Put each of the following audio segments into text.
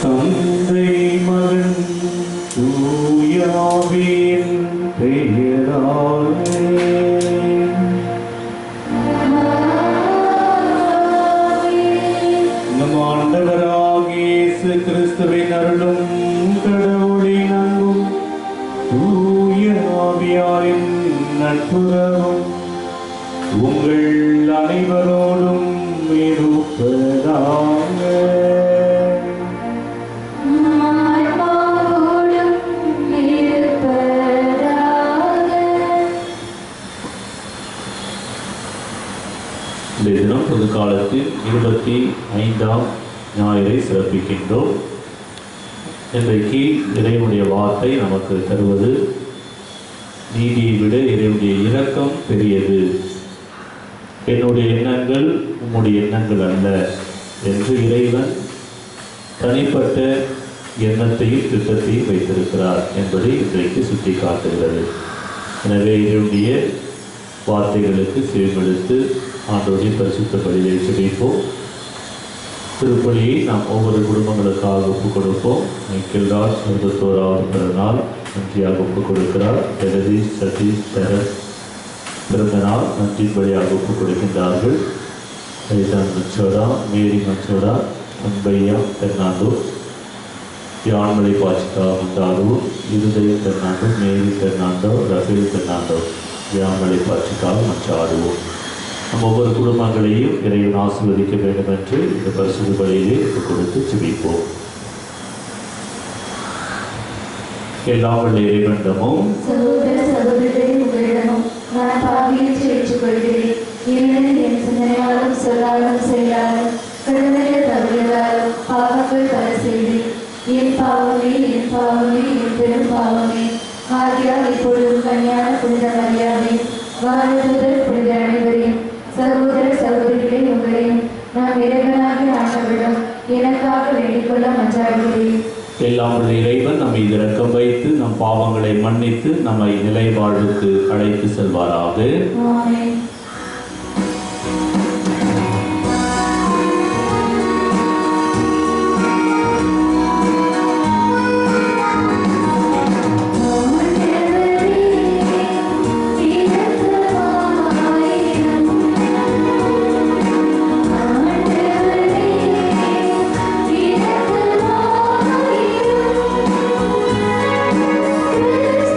தந்தை மகன் தூயாவின் பெயராலே நம் ஆண்டவராகிய இயேசு கிறிஸ்துவின் அருளும் கடவுளின் அன்பும் தூய ஆவியாரின் நட்புறவும் உங்கள் அனைவரோடும் இருப்பதாக. இந்த தினம் பொது காலத்தில் 25ஆம் ஞாயிறை சிறப்பிக்கின்றோம். இன்றைக்கு இறைவனுடைய வார்த்தை நமக்கு தருவது, நீதியை விட இறைவனுடைய இரக்கம் பெரியது, என்னுடைய எண்ணங்கள் உம்முடைய எண்ணங்கள் அல்ல என்று இறைவன் தனிப்பட்ட எண்ணத்தையும் திட்டத்தையும் வைத்திருக்கிறார் என்பதை இன்றைக்கு சுட்டி காட்டுகிறது. எனவே இறைவனுடைய வார்த்தைகளுக்கு செவிமடுத்து ஆண்டவருடைய பரிசுத்த பலியை ஜெபிப்போம். திருப்பலியை நாம் ஒவ்வொரு குடும்பங்களுக்காக ஒப்புக் கொடுப்போம். மைக்கேல்ராஜ் 21வது பிறந்தநாள் நன்றியாக ஒப்புக் கொடுக்கிறார். ஜெகதீஷ், சதீஷ், தெரஸ் பிறந்தநாள் நன்றிப்படியாக ஒப்புக் கொடுக்கின்றார்கள். ஐதான் மச்சோடா, மேரி மச்சோடா, அன்பையா பெர்னாண்டோ, யான்மலை பாச்சிகா மந்தாரு, இருதய பெர்னாண்டோ, மேரி பெர்னாண்டோ, ரஃபேல் பெர்னாண்டோ, யான்மலை பாச்சிகா மச்சாடுவோம். நம்ம ஒவ்வொரு குடும்பங்களையும் இறைவன் ஆசீர்வதிக்க வேண்டும் என்று இந்த பரிசுத்த பலியிலே கொடுத்து ஜெபிப்போம். எல்லாம் வல்ல இறைவனிடமும் சகோதர சகோதரிகளே உங்களிடமும் நான் பாவியை ஏற்றுக்கொள்கிறேன். ஏனெனில் என் சிந்தனையாலும் சொல்லாலும் செயலாலும் கடமையை தவறியதாலும் பாவங்கள் பல செய்தேன். என் பாவமே என் பாவமே என் பெரும் பாவமே. ஆகியால் இப்பொழுதும் கன்னியான புனித மரியாதை வாழ்வதற்கு புனித அனைவரையும் சகோதர சகோதரிகளே உங்களையும் நான் இறைவனாகிய ஆண்டவரிடம் எனக்காக வேண்டிக்கொள்ள மன்றாடுகிறேன். எல்லாம் உள்ள இறைவன் நம்மை இரக்கம் வைத்து நம் பாவங்களை மன்னித்து நம்மை நிலை வாழ்வுக்கு அழைத்து செல்வாராக. ஆமென். Christ,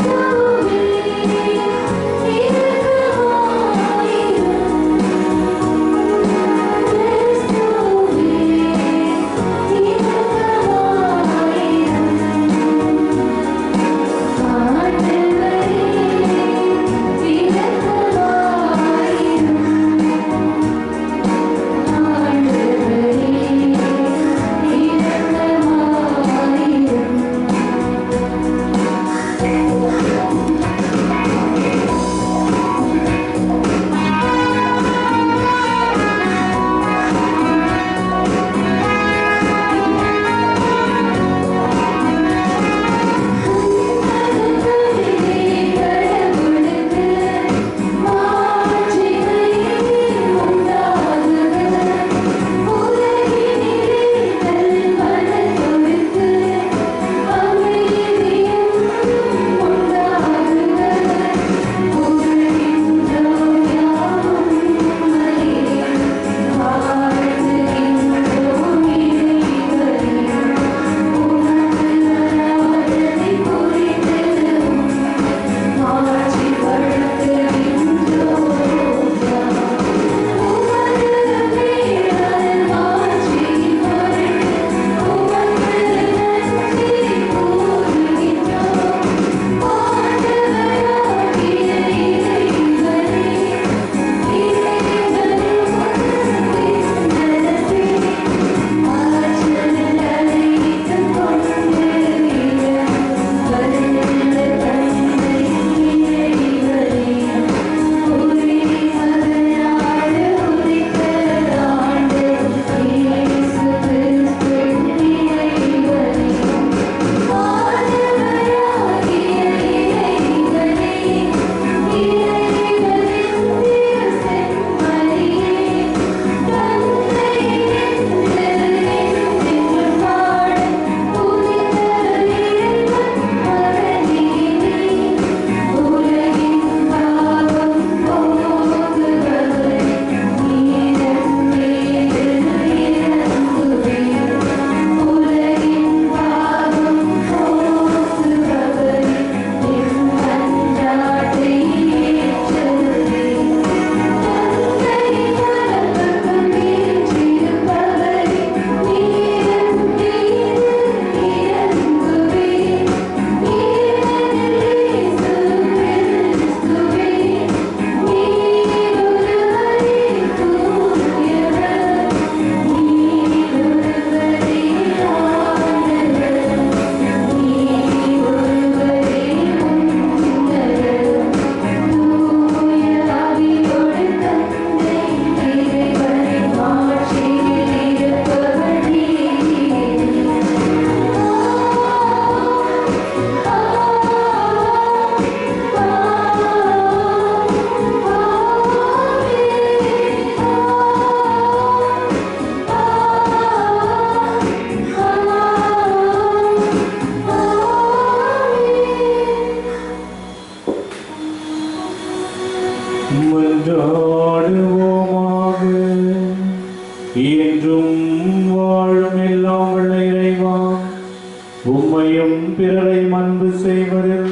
உம்மையும் பிறரையும் அன்பு செய்வதில்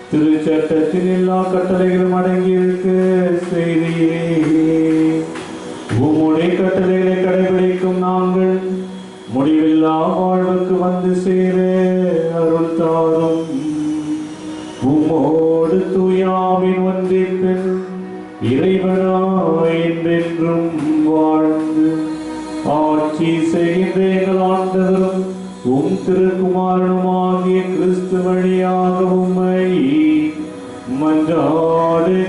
திருச்சட்டத்தின் எல்லா கட்டளைகளும் அடங்கியிருக்க செய்தீரே. உம்முடைய கட்டளைகளை கடைபிடிக்கும் நாங்கள் முடிவில்லா வாழ்வுக்கு வந்து சேர அருள் தாரும். உம்மோடு தூயாவின் ஒன்றிப்பில் இறைவனாய் என்றென்றும் வாழ்ந்து ஆட்சி செய்கின்ற எங்கள் ஆண்டவரும் உம் திருக்குமாரனுமாகிய கிறிஸ்து வழியாக உம்மை மன்றாடுகின்றோம்.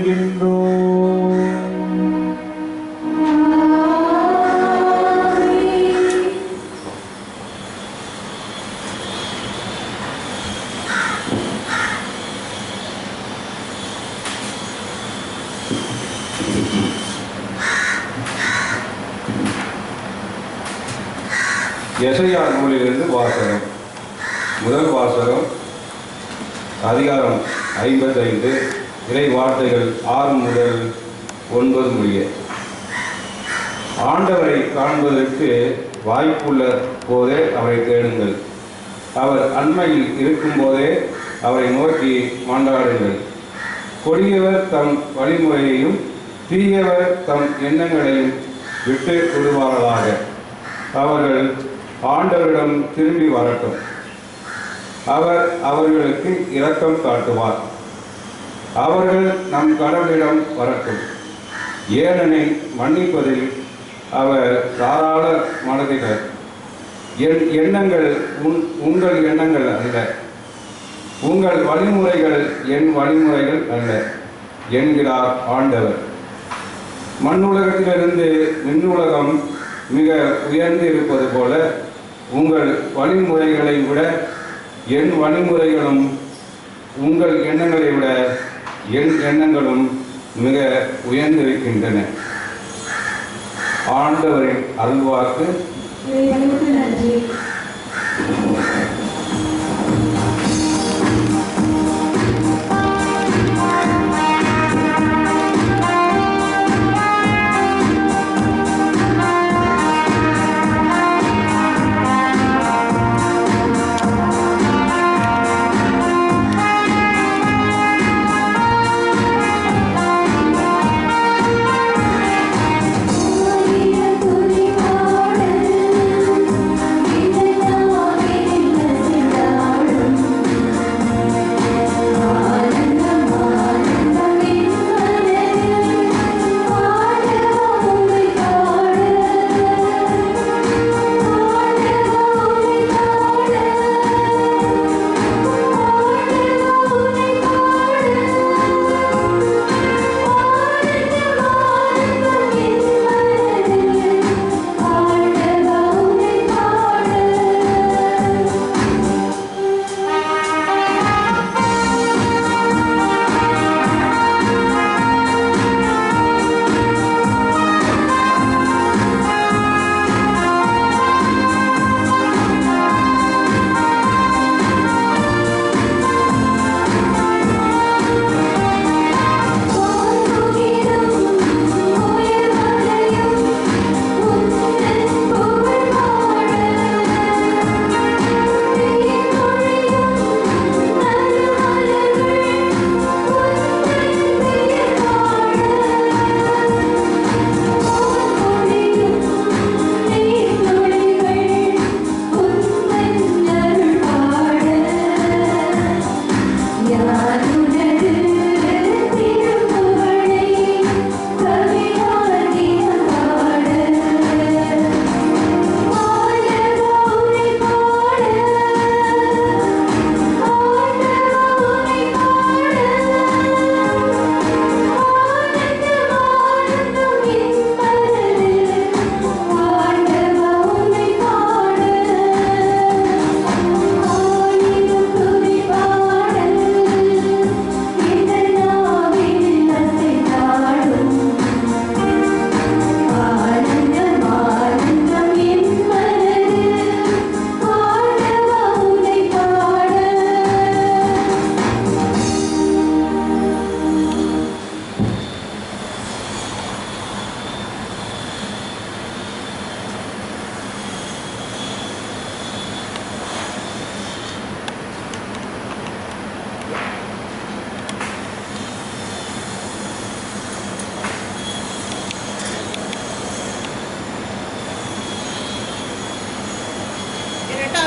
எசையா நூலிலிருந்து வாசகம். முதல் வாசகம் அதிகாரம் 55 இறை வார்த்தைகள் 6 முதல் 9 முடிய. ஆண்டவரை காண்பதற்கு வாய்ப்புள்ள போதே அவரை தேடுங்கள். அவர் அண்மையில் இருக்கும் போதே அவரை நோக்கி மன்றாடுங்கள். கொடியவர் தம் வழிமுறையையும் தீயவர் தம் எண்ணங்களையும் விட்டு விடுவார்களாக. அவர்கள் ஆண்டவரிடம் திரும்பி வரட்டும். அவர் அவர்களுக்கு இரக்கம் காட்டுவார். அவர்கள் நம் கடவுளிடம் வரட்டும். ஏனெனில் மன்னிப்பதில் அவர் தாராள மனதினர். என் எண்ணங்கள் உங்கள் எண்ணங்கள் அல்ல, உங்கள் வழிமுறைகள் என் வழிமுறைகள் அல்ல என்கிறார் ஆண்டவர். மண்ணுலகத்திலிருந்து விண்ணுலகம் மிக உயர்ந்து இருப்பது போல உங்கள் வழிமுறைகளை விட என் வழிமுறைகளும் உங்கள் எண்ணங்களை விட என் எண்ணங்களும் மிக உயர்ந்திருக்கின்றன. ஆண்டவரின் அருள்வாக்கு. நன்றி. துதி பாடல்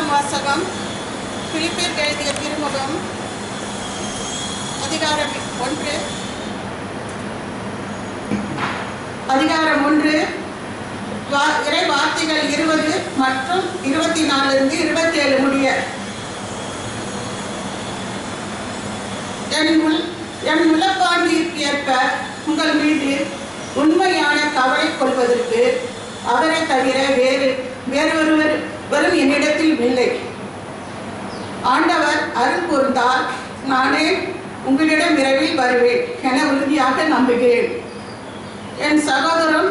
முதலாம் வாசகம் பிலிப்பியருக்கு எழுதிய திருமுகம் அதிகாரம் 1 இறை வார்த்தைகள் 20 மற்றும் 24 27 முடிய. என் முலப்பாண்டிற்கு ஏற்ப உங்கள் மீது உண்மையான கவலை கொள்வதற்கு அவரை தவிர வேறொருவரும் என்னிடத்தில் இல்லை. ஆண்டவர் அருள் கூர்ந்தால் நானே உங்களிடம் விரைவில் வருவேன் என உறுதியாக நம்புகிறேன். என் சகோதரரும்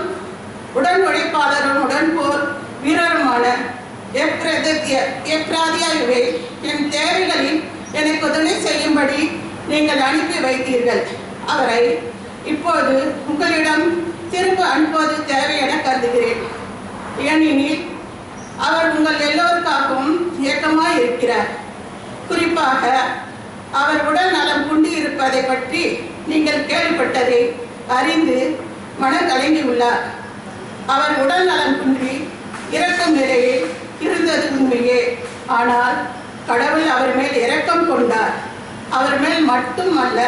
உடன் உழைப்பாளரும் உடன்போர் வீரருமான எப்ராதியாவே என் தேவைகளில் எனக்கு உதவி செய்யும்படி நீங்கள் அனுப்பி வைத்தீர்கள். அவரை இப்போது உங்களிடம் திரும்ப அனுப்புவது தேவை என கருதுகிறேன். ஏனெனில் அவர் உங்கள் எல்லோருக்காகவும் இயக்கமாய் இருக்கிறார். குறிப்பாக அவர் உடல் நலம் குண்டி இருப்பதை பற்றி நீங்கள் கேள்விப்பட்டதை அறிந்து மனம் கலங்கியுள்ளார். அவர் உடல் நலம் குன்றி இறக்கும் நிலையில் இருந்தது உண்மையே. ஆனால் கடவுள் அவர் மேல் இரக்கம் கொண்டார். அவர் மேல் மட்டுமல்ல,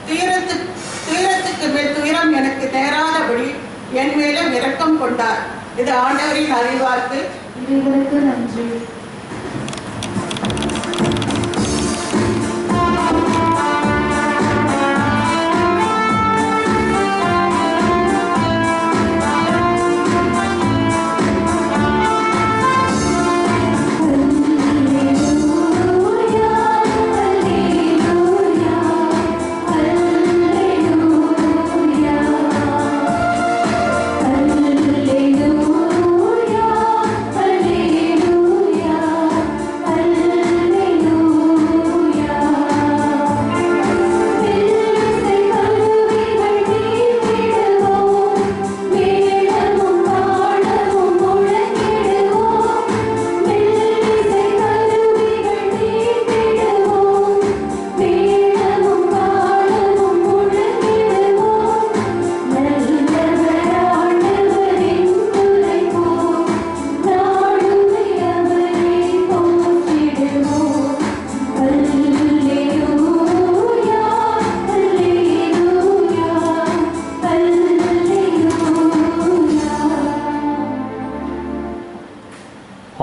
துயரத்துக்கு மேல் துயரம் எனக்கு நேராதபடி என் மேலும் இரக்கம் கொண்டார். இது ஆண்டவரின் அறிவாக்கு. இறைவனுக்கு நன்றி.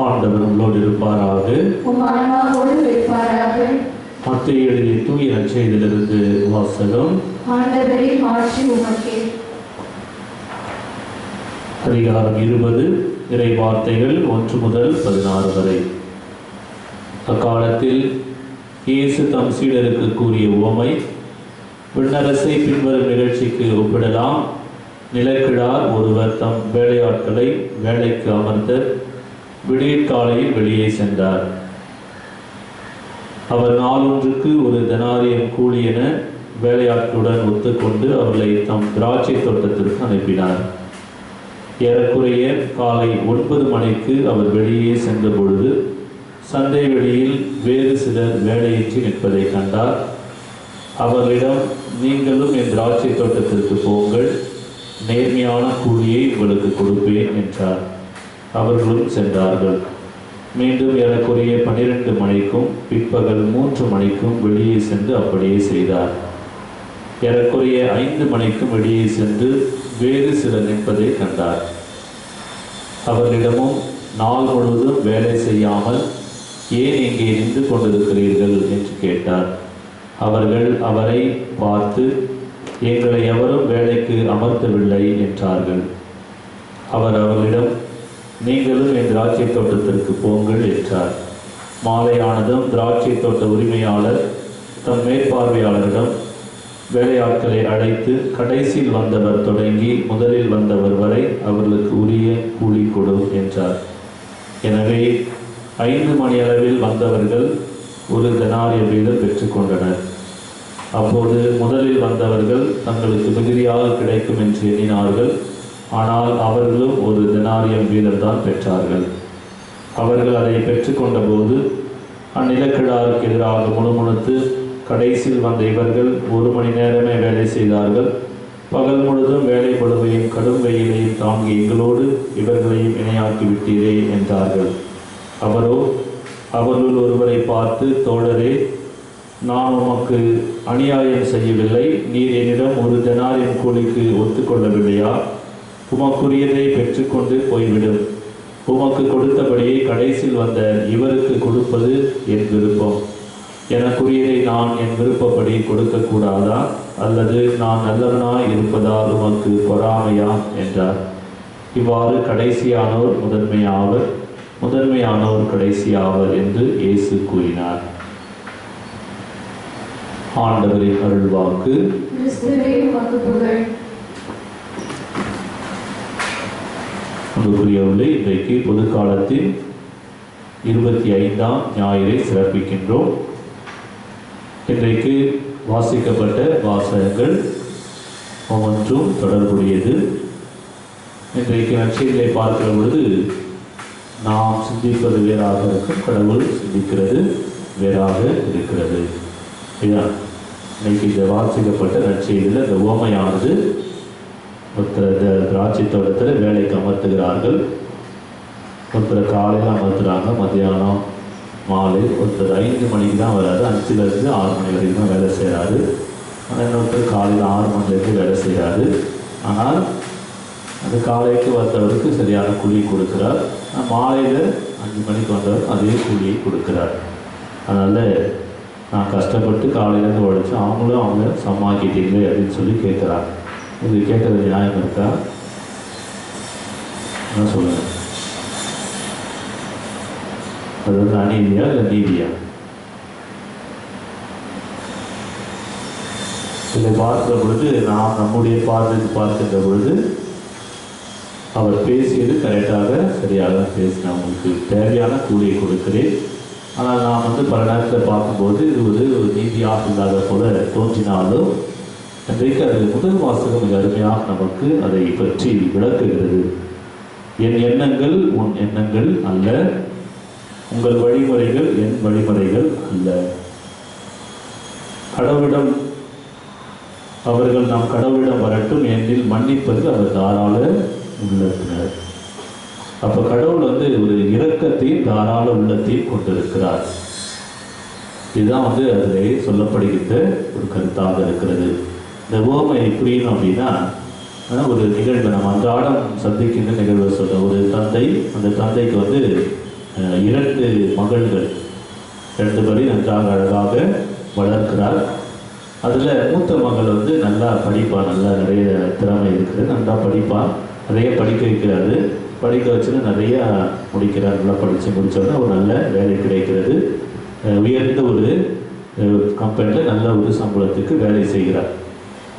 ஆண்டவர் உங்களோடு இருப்பாராக. மத்தேயு எழுதிய தூய நற்செய்தியிலிருந்து வாசகம். ஆண்டவரே மாட்சி உமக்கே. அதிகாரம் 20 இறை வார்த்தைகள் 1 முதல் 16 வரை. அக்காலத்தில் இயேசு தம் சீடருக்கு கூறிய உவமை விண்ணரசை பின்வரும் நிகழ்ச்சிக்கு ஒப்பிடலாம். நிலக்கிழார் ஒருவர் தம் வேலையாட்களை வேலைக்கு அமர்த்த விடியற்காலையில் வெளியே சென்றார். அவர் நாளொன்றுக்கு ஒரு தெனாரியம் கூலி என வேலையாட்களுடன் ஒத்துக்கொண்டு அவர்களை தம் திராட்சை தோட்டத்திற்கு அனுப்பினார். ஏறக்குறைய காலை 9 மணிக்கு அவர் வெளியே சென்ற பொழுது சந்தை வெளியில் வேறு சிலர் வேலையின்றி நிற்பதை கண்டார். அவர்களிடம், நீங்களும் என் திராட்சை தோட்டத்திற்கு போங்கள், நேர்மையான கூலியை உங்களுக்கு கொடுப்பேன் என்றார். அவர்களும் சென்றார்கள். மீண்டும் ஏறக்குறைய 12 மணிக்கும் பிற்பகல் 3 மணிக்கும் வெளியே சென்று அப்படியே செய்தார். ஏறக்குறைய 5 மணிக்கும் வெளியே சென்று வேறு சிலர் நிற்பதை கண்டார். அவர்களிடமும், நாள் முழுவதும் வேலை செய்யாமல் ஏன் இங்கே நின்று கொண்டிருக்கிறீர்கள் என்று கேட்டார். அவர்கள் அவரை பார்த்து, எங்களை எவரும் வேலைக்கு அமர்த்தவில்லை என்றார்கள். அவர் அவர்களிடம், நீங்களும் என் திராட்சை தோட்டத்திற்கு போங்கள் என்றார். மாலையானதும் திராட்சை தோட்ட உரிமையாளர் தம் மேற்பார்வையாளரிடம், வேலையாட்களை அழைத்து கடைசியில் வந்தவர் தொடங்கி முதலில் வந்தவர் வரை அவர்களுக்கு உரிய கூலி கொடு என்றார். எனவே 5 மணி அளவில் வந்தவர்கள் ஒரு தெனாரிய வீதம் பெற்றுக்கொண்டனர். அப்போது முதலில் வந்தவர்கள் தங்களுக்கு மிகுதியாக கிடைக்கும் என்று எண்ணினார்கள். ஆனால் அவர்களும் ஒரு தெனாரியம் வீதம்தான் பெற்றார்கள். அவர்கள் அதை பெற்றுக்கொண்ட போது அந்நிலக்கிழாருக்கு எதிராக முணுமுணுத்து, கடைசியில் வந்த இவர்கள் 1 மணி நேரமே வேலை செய்தார்கள். பகல் முழுதும் வேலை பளுவையும் கடும் வெயிலையும் தாங்கி எங்களோடு இவர்களையும் இணையாக்கி விட்டீரே என்றார்கள். அவரோ, அவர்களுள் ஒருவரை பார்த்து, தோழரே, நான் உமக்கு அநியாயம் செய்யவில்லை. நீர் என்னிடம் ஒரு தெனாரின் கூலிக்கு ஒத்துக்கொள்ளவில்லையா? உமக்குரியதை பெற்றுக்கொண்டு போய்விடும். உமக்கு கொடுத்தபடியே கடைசியில் வந்த இவருக்கு கொடுப்பது என் விருப்பம். எனக்குரியதை நான் என் விருப்பப்படி கொடுக்கக்கூடாதா? அல்லது நான் நல்லவனாய் இருப்பதால் உமக்கு பொறாமையா என்றார். இவ்வாறு கடைசியானோர் முதன்மையாவர், முதன்மையானோர் கடைசியாவர் என்று இயேசு கூறினார். ஆண்டவரின் அருள்வாக்கு. கிறிஸ்துவே உமக்கு புகழ். அன்புக்குரியவர்களே, இன்றைக்கு பொதுக்காலத்தின் 25ஆம் ஞாயிறை சிறப்பிக்கின்றோம். இன்றைக்கு வாசிக்கப்பட்ட வாசகங்கள் ஒவ்வொன்றும் தொடர்புடையது. இன்றைக்கு நற்செய்தியை பார்க்கிற பொழுது நாம் சிந்திப்பது வேறாக இருக்கும், கடவுள் சிந்திக்கிறது வேறாக இருக்கிறது. இதுதான் இன்னைக்கு இந்த வாசிக்கப்பட்ட நற்செய்தியில் இந்த உவமையானது ஒருத்தர் திராட்சை தோட்டத்தில் வேலைக்கு அமர்த்துகிறார்கள். ஒருத்தர் காலையில் அமர்த்துறாங்க, மத்தியானம் மாலை. ஒருத்தர் 5 மணிக்கு தான் வராது, 5லேருந்து 6 மணி வரைக்கும் தான் வேலை செய்கிறாரு. ஆனால் இன்னொருத்தர் காலையில் 6 மணிலேருந்து வேலை செய்கிறாரு. ஆனால் அந்த காலைக்கு வந்தவருக்கு சரியான கூலி கொடுக்குறார். மாலையில் 5 மணிக்கு வந்தவர் அதே கூலியை கொடுக்குறார். அதனால் நான் கஷ்டப்பட்டு காலையிலேருந்து உழைச்சேன், அவங்களும் அவங்க சம்மாக்கிட்டீங்களே அப்படின்னு சொல்லி கேட்குறாங்க. இது கேட்குறது நியாயம் இருக்கா? என்ன சொல்லுங்கள்? அது வந்து அநீதியா இல்லை நீதியா? இதை பார்க்கிற பொழுது நாம் நம்முடைய பார்வைக்கு பார்க்கின்ற பொழுது அவர் பேசியது கரெக்டாக சரியாக பேசினேன், அவங்களுக்கு தேவையான கூலியை கொடுக்கிறேன். ஆனால் நாம் வந்து பல நேரத்தில் பார்க்கும்போது இது ஒரு நீதியாக இல்லாத போல தோன்றினாலும் இன்றைக்கு அது முதல் வாசகம் மிக அருமையாக நமக்கு அதை பற்றி விளக்குகிறது. என் எண்ணங்கள் உன் எண்ணங்கள் அல்ல, உங்கள் வழிமுறைகள் என் வழிமுறைகள் அல்ல. கடவுளிடம் அவர்கள் நாம் கடவுளிடம் வரட்டும், ஏனில் மன்னிப்பது அவர் தாராள உள்ளத்தினர். அப்போ கடவுள் வந்து ஒரு இரக்கத்தையும் தாராள உள்ளத்தையும் கொண்டிருக்கிறார். இதுதான் வந்து அதில் சொல்லப்படுகின்ற ஒரு கருத்தாக இருக்கிறது. இந்த உவமை புரியணும் அப்படின்னா ஒரு நிகழ்வு நம்ம அன்றாடம் சந்திக்கின்ற நிகழ்வை சொல்கிறோம். ஒரு தந்தை, அந்த தந்தைக்கு வந்து 2 மகள்கள், 2 பேரையும் நன்றாக அழகாக வளர்க்கிறார். அதில் மூத்த மகள் வந்து நல்லா படிப்பான், நல்லா நிறைய திறமை இருக்குது, நல்லா படிப்பான், நிறைய படிக்க வைக்கிறாரு. படிக்க வச்சுன்னு நிறையா முடிக்கிறார். நல்லா படித்து முடித்தோடனே ஒரு நல்ல வேலை கிடைக்கிறது. உயர்ந்த ஒரு கம்பெனியில் நல்ல ஒரு சம்பளத்துக்கு வேலை செய்கிறார்.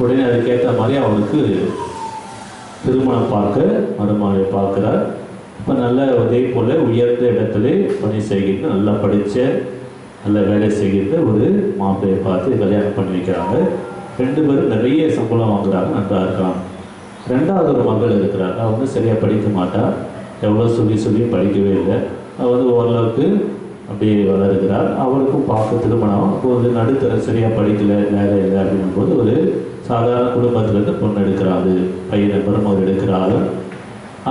உடனே அதுக்கேற்ற மாதிரி அவனுக்கு திருமணம் பார்க்க மருமகளை பார்க்குறார். இப்போ நல்ல அதே போல் உயர்ந்த இடத்துல பணி செய்கின்ற, நல்லா படித்த நல்ல வேலை செய்கின்ற ஒரு மாப்பிளையை பார்த்து கல்யாணம் பண்ணி வைக்கிறாங்க. 2 பேரும் நிறைய சம்பளம் வாங்குறாங்க, நன்றாக இருக்காங்க. 2வது ஒரு மகள் இருக்கிறார். அவள் வந்து சரியாக படிக்க மாட்டாள், எவ்வளோ சொல்லி படிக்கவே இல்லை. அவள் வந்து ஓரளவுக்கு அப்படியே வளருகிறார். அவளுக்கும் பார்க்க திருமணம். அப்போது வந்து நடுத்தர சரியாக படிக்கலை, வேலை இல்லை அப்படின்னும் போது ஒரு சாதாரண குடும்பத்திலேருந்து பொண்ணு எடுக்கிறாரு, பையனை மருமகள் எடுக்கிறாரு.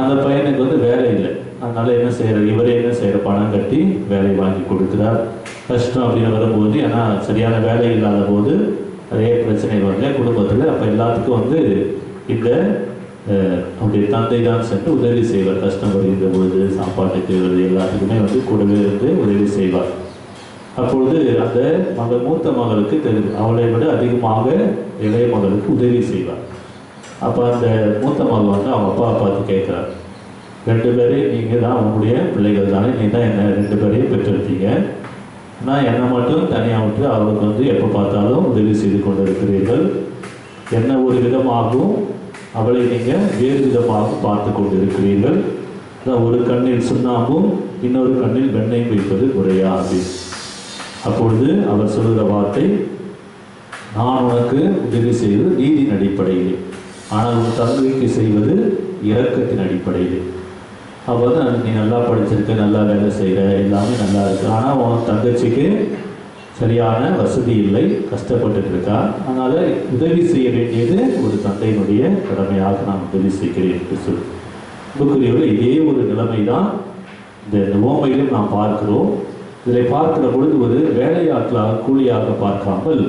அந்த பையனுக்கு வந்து வேலை இல்லை. அதனால் என்ன செய்கிற, இவரே என்ன செய்கிற, பணம் கட்டி வேலை வாங்கி கொடுக்குறார். கஷ்டம் அப்படின்னு வரும்போது, ஏன்னா சரியான வேலை இல்லாத போது நிறைய பிரச்சனைகள் வரல குடும்பத்தில். அப்போ எல்லாத்துக்கும் வந்து இந்த அப்படி தந்தை தான் சென்று உதவி செய்வார். கஷ்டம் வருகின்ற பொழுது சாப்பாட்டுக்கு எல்லாத்துக்குமே வந்து கூடவே இருந்து உதவி செய்வார். அப்பொழுது அந்த மூத்த மகளுக்கு தெரிஞ்சு அவளை விட அதிகமாக இளைய மகளுக்கு உதவி செய்வார். அப்போ அந்த மூத்த மகள் வந்து அவங்க அப்பாவை பார்த்து கேட்குறார், 2 பேரையும் நீங்கள் தான் உங்களுடைய பிள்ளைகள் தானே, நீ தான் என்ன 2 பேரையும் பெற்றெடுத்தீங்க, நான் என்னை மட்டும் தனியாக விட்டு அவருக்கு வந்து எப்போ பார்த்தாலும் உதவி செய்து கொண்டு இருக்கிறீர்கள். என்ன ஒரு விதமாகவும் அவளை நீங்கள் வேறு விதமாக பார்த்து கொண்டு இருக்கிறீர்கள். ஒரு கண்ணில் சுண்ணாம்பும் இன்னொரு கண்ணில் வெண்ணெய் வைப்பது முறையா அப்படின்னு. அப்பொழுது அவர் சொல்கிற வார்த்தை, நான் உனக்கு உதவி செய்வது நீதியின் அடிப்படையில், ஆனால் உன் தந்தைக்கு செய்வது இரக்கத்தின் அடிப்படையில். அப்போ வந்து நீ நல்லா படிச்சிருக்க, நல்லா வேலை செய்கிற, எல்லாமே நல்லா இருக்கு, ஆனால் உன் தங்கச்சிக்கு சரியான வசதி இல்லை, கஷ்டப்பட்டு இருக்கா. அதனால் உதவி செய்ய வேண்டியது ஒரு தந்தையினுடைய கடமையாக நான் உதவி செய்கிறேன் என்று சொல்லி புக்குரியவர்கள் இதே ஒரு நிலைமை தான் இந்த உவமையிலும் நாம் பார்க்கிறோம். இதில் பார்க்கிற பொழுது ஒரு வேலையாட்களாக கூலியாக பார்க்காமல்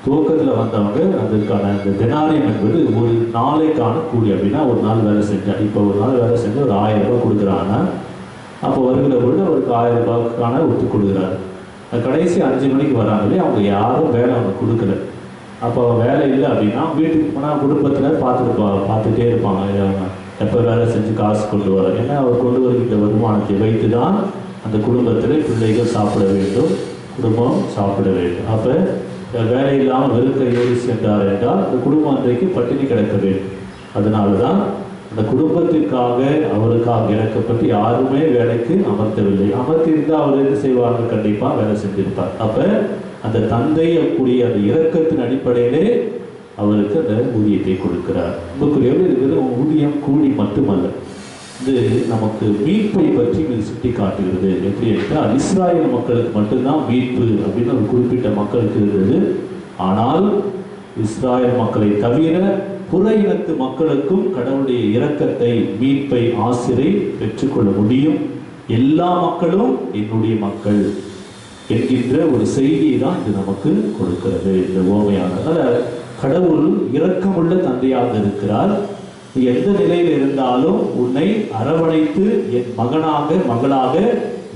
துவக்கத்தில் வந்தவங்க அதற்கான அந்த தினாரியம் என்பது ஒரு நாளைக்கான கூலி. அப்படின்னா ஒரு நாள் வேலை செஞ்சா, இப்போ ஒரு நாள் வேலை செஞ்சு ஒரு 1000 ரூபாய் கொடுக்குறாங்கன்னா அப்போ வருகிற பொழுது அவருக்கு 1000 ரூபாய்க்கான ஒத்து கொடுக்குறாரு. கடைசி 5 மணிக்கு வராங்களே அவங்க யாரும் வேலை அவங்க கொடுக்கல. அப்போ வேலை இல்லை அப்படின்னா வீட்டுக்கு போனால் குடும்பத்தில் பார்த்துட்டே இருப்பாங்க, அவங்க எப்போ வேலை செஞ்சு காசு கொண்டு வர. ஏன்னா அவர் கொண்டு வருகின்ற வருமானத்தை வைத்து தான் அந்த குடும்பத்தில் பிள்ளைகள் சாப்பிட வேண்டும், குடும்பம் சாப்பிட வேண்டும். அப்போ வேலை இல்லாமல் வெறுக்கையோடு சென்றார் என்றால் அந்த குடும்பம் அன்றைக்கு பட்டினி கிடக்க வேண்டும். அதனால தான் அந்த குடும்பத்திற்காக அவருக்காக இறக்கப்பட்டு யாருமே வேலைக்கு அமர்த்தவில்லை. அமர்த்தியிருந்தால் அவர் என்ன செய்வார்கள்? கண்டிப்பாக வேலை செஞ்சிருப்பார். அப்போ அந்த தந்தை கூடிய அந்த இரக்கத்தின் அடிப்படையிலே அவருக்கு அந்த ஊதியத்தை கொடுக்கிறார். நமக்குரியவர் இருக்கிற ஊதியம் கூலி மட்டுமல்ல, இது நமக்கு மீட்பை பற்றி இது சுட்டி காட்டுகிறது. எப்படி என்றால் இஸ்ராயல் மக்களுக்கு மட்டும்தான் மீட்பு அப்படின்னு ஒரு குறிப்பிட்ட மக்களுக்கு இருந்தது. ஆனால் இஸ்ராயல் மக்களை தவிர புற இனத்து மக்களுக்கும் கடவுளுடைய இரக்கத்தை, மீட்பை, ஆசிரை பெற்றுக்கொள்ள முடியும். எல்லா மக்களும் என்னுடைய மக்கள் என்கின்ற ஒரு செய்தியை தான் இது நமக்கு கொடுக்கிறது இந்த ஓமையாக. அதனால் கடவுள் இரக்கமுள்ள தந்தையாக இருக்கிறார். எந்த நிலையில் இருந்தாலும் உன்னை அரவணைத்து என் மகனாக மகளாக